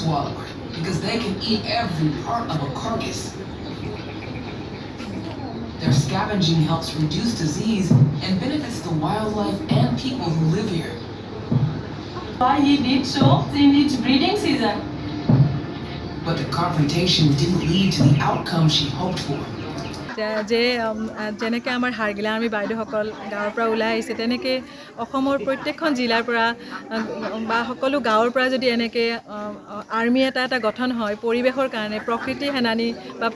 swallow it because they can eat every part of a carcass. Their scavenging helps reduce disease and benefits the wildlife and people who live here. Why he did so in its breeding season. But the confrontation didn't lead to the outcome she hoped for. যে যেনেকৈ আমাৰ Hargila army বাইদেউসকল গাঁৱৰ পৰা ওলাই আহিছে তেনেকৈ অসমৰ প্ৰত্যেকখন জিলাৰ পৰা বা সকলো গাঁৱৰ পৰা যদি এনেকৈ আৰ্মি এটা গঠন হয় পৰিৱেশৰ কাৰণে প্ৰকৃতি সেনানী বা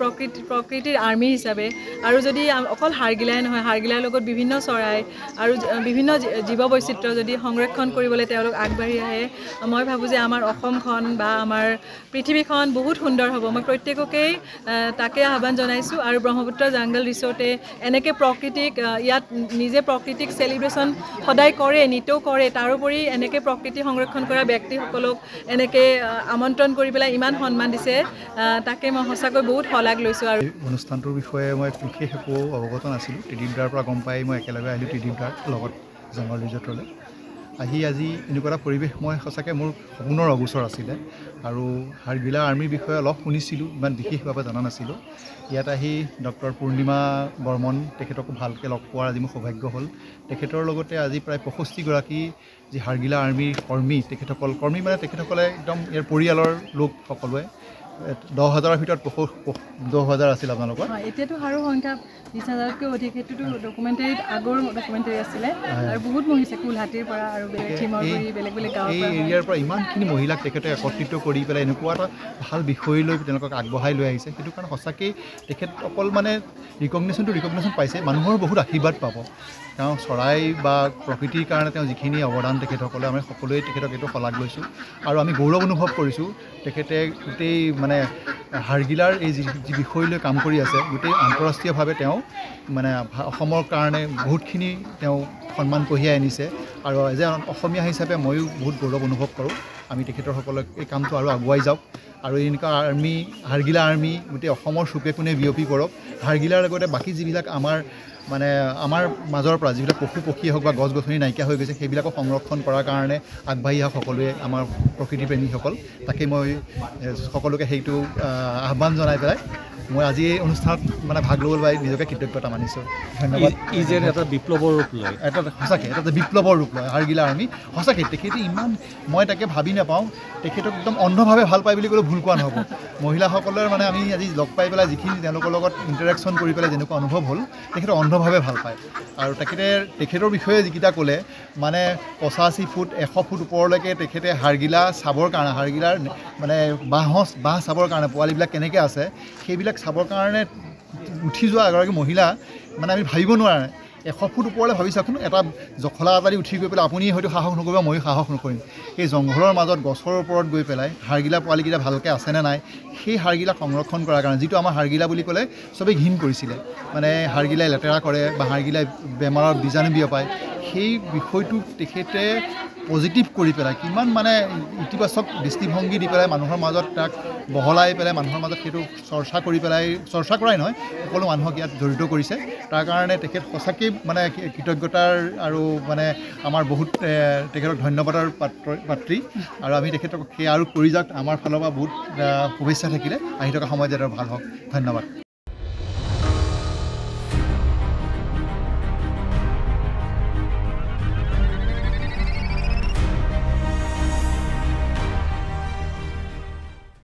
প্ৰকৃতিৰ আৰ্মি হিচাপে আৰু যদি অকল হাৰগিলাই নহয় হাৰগিলাৰ লগত বিভিন্ন চৰাই আৰু বিভিন্ন জীৱ বৈচিত্ৰ্য যদি সংৰক্ষণ কৰিবলৈ তেওঁলোক আগবাঢ়ি আহে মই ভাবোঁ যে আমাৰ অসমখন বা আমাৰ পৃথিৱীখন বহুত সুন্দৰ হ'ব মই প্ৰত্যেককেই তাকে আহ্বান জনাইছোঁ আৰু ব্ৰহ্মপুত্ৰ জংগল ৰিসৰ্টে এনেকৈ প্ৰকৃতিক ইয়াত নিজে প্ৰকৃতিক সেলিব্ৰেশ্যন সদায় কৰে নিতৌ কৰে তাৰোপৰি এনেকৈ প্ৰকৃতি সংৰক্ষণ কৰা ব্যক্তিসকলক এনেকৈ আমন্ত্ৰণ কৰি পেলাই ইমান সন্মান দিছে তাকে মই সঁচাকৈ বহুত শলাগ লৈছোঁ আৰু অনুষ্ঠানটোৰ বিষয়ে মই বিশেষ একো অৱগত নাছিলোঁ ত্ৰিদীপদাৰ পৰা গম পাই মই একেলগে আহিলোঁ ত্ৰিদীপদাৰ লগত জংগল ৰিসৰ্টলৈ আজি এনেকুৱা এটা পৰিৱেশ মই সঁচাকৈ মোৰ সপোনৰ অগোচৰ আছিলে আৰু হাৰগিলা আৰ্মিৰ বিষয়ে অলপ শুনিছিলোঁ ইমান বিশেষভাৱে জনা নাছিলোঁ ইয়াত আহি ডক্টৰ পূৰ্ণিমা বৰ্মন তেখেতকো ভালকৈ লগ পোৱাৰ আজি মোৰ সৌভাগ্য হ'ল তেখেতৰ লগতে আজি প্ৰায় 65গৰাকী যি হাৰগিলা আৰ্মিৰ কৰ্মী কৰ্মী মানে তেখেতসকলে একদম ইয়াৰ পৰিয়ালৰ লোক সকলোৱে 10,000ৰ ভিতৰত 10,000 আছিল আপোনালোকৰ এতিয়াতো হাৰৰ সংখ্যা 20,000তকৈ অধিক সেইটোতো ডকুমেণ্টাৰীত আগৰ ডকুমেণ্টাৰী আছিলে আৰু বহুত মহিলা কুলহাটীৰ পৰা আৰু বেলেগ গাঁৱৰ এই এৰিয়াৰ পৰা ইমানখিনি মহিলাক তেখেতে একত্ৰিত কৰি পেলাই এনেকুৱা এটা ভাল বিষয় লৈ তেওঁলোকক আগবঢ়াই লৈ আহিছে সেইটো কাৰণে সঁচাকৈ তেখেত অকল মানে ৰিকগনিশ্যন পাইছে মানুহৰ বহুত আশীৰ্বাদ পাব তেওঁ চৰাই বা প্ৰকৃতিৰ কাৰণে তেওঁ যিখিনি অৱদান তেখেতসকলে আমি সকলোৱে তেখেতক এইটো শলাগ লৈছোঁ আৰু আমি গৌৰৱ অনুভৱ কৰিছোঁ তেখেতে গোটেই মানে হাৰগিলাৰ এই যি বিষয় লৈ কাম কৰি আছে গোটেই আন্তঃৰাষ্ট্ৰীয়ভাৱে তেওঁ মানে অসমৰ কাৰণে বহুতখিনি তেওঁ সন্মান কঢ়িয়াই আনিছে আৰু এজন অসমীয়া হিচাপে ময়ো বহুত গৌৰৱ অনুভৱ কৰোঁ আমি তেখেতসকলক এই কামটো আৰু আগুৱাই যাওক আৰু এনেকুৱা হাৰগিলা আৰ্মি গোটেই অসমৰ চুকে কোণে বিয়পি পৰক হাৰগিলাৰ লগতে বাকী যিবিলাক আমাৰ মাজৰ পৰা যিবিলাক পশু পক্ষী হওক বা গছ গছনি নাইকিয়া হৈ গৈছে সেইবিলাকক সংৰক্ষণ কৰাৰ কাৰণে আগবাঢ়ি অহা সকলোৱে আমাৰ প্ৰকৃতিপ্ৰেমীসকল তাকে মই সকলোকে সেইটো আহ্বান জনাই পেলাই মই আজি এই অনুষ্ঠানত মানে ভাগ ল'বলৈ পাই নিজকে কৃতজ্ঞতা মানিছোঁ ধন্যবাদ ই যেন এটা বিপ্লৱৰ ৰূপ লয় সঁচাকৈ এটা বিপ্লৱৰ ৰূপ লয় হাৰগিলা আৰ্মি সঁচাকৈ তেখেতে ইমান মই তাকে ভাবি নাপাওঁ তেখেতক একদম অন্ধভাৱে ভাল পায় বুলি ক'লেও ভুল কোৱা নহ'ব মহিলাসকলৰ মানে আমি আজি লগ পাই পেলাই যিখিনি তেওঁলোকৰ লগত ইণ্টাৰেকশ্যন কৰি পেলাই যেনেকুৱা অনুভৱ হ'ল তেখেতে অন্ধভাৱে ভাল পায় আৰু তেখেতৰ বিষয়ে যিকেইটা ক'লে মানে 85 ফুট 100 ফুট ওপৰলৈকে তেখেতে হাৰগিলা চাবৰ কাৰণে হাৰগিলাৰ মানে বাঁহ চাবৰ কাৰণে পোৱালিবিলাক কেনেকৈ আছে সেইবিলাক চাবৰ কাৰণে উঠি যোৱা এগৰাকী মহিলা মানে আমি ভাবিব নোৱাৰে 100 ফুট ওপৰলৈ ভাবি চাওকচোন এটা জখলা এটা দি উঠি গৈ পেলাই আপুনি হয়তো সাহস নকৰিব ময়ো সাহস নকৰিম এই জংঘলৰ মাজত গছৰ ওপৰত গৈ পেলাই হাৰগিলা পোৱালিকেইটা ভালকৈ আছেনে নাই সেই হাৰগিলা সংৰক্ষণ কৰাৰ কাৰণে যিটো আমাৰ হাৰগিলা বুলি ক'লে চবেই ঘিণ কৰিছিলে মানে হাৰগিলাই লেতেৰা কৰে বা হাৰগিলাই বেমাৰৰ বীজাণু বিয়পায় সেই বিষয়টো তেখেতে পজিটিভ কৰি পেলাই কিমান মানে ইতিবাচক দৃষ্টিভংগী দি পেলাই মানুহৰ মাজত তাক বহলাই পেলাই মানুহৰ মাজত সেইটো চৰ্চা কৰাই নহয় সকলো মানুহক ইয়াত জড়িত কৰিছে তাৰ কাৰণে তেখেত সঁচাকৈ মানে কৃতজ্ঞতাৰ আৰু মানে আমাৰ বহুত তেখেতক ধন্যবাদৰ পাত্ৰী আৰু আমি তেখেতক সেই আৰু কৰি যাওক আমাৰ ফালৰ পৰা বহুত শুভেচ্ছা থাকিলে আহি থকা সময়ত যাতে ভাল হওক ধন্যবাদ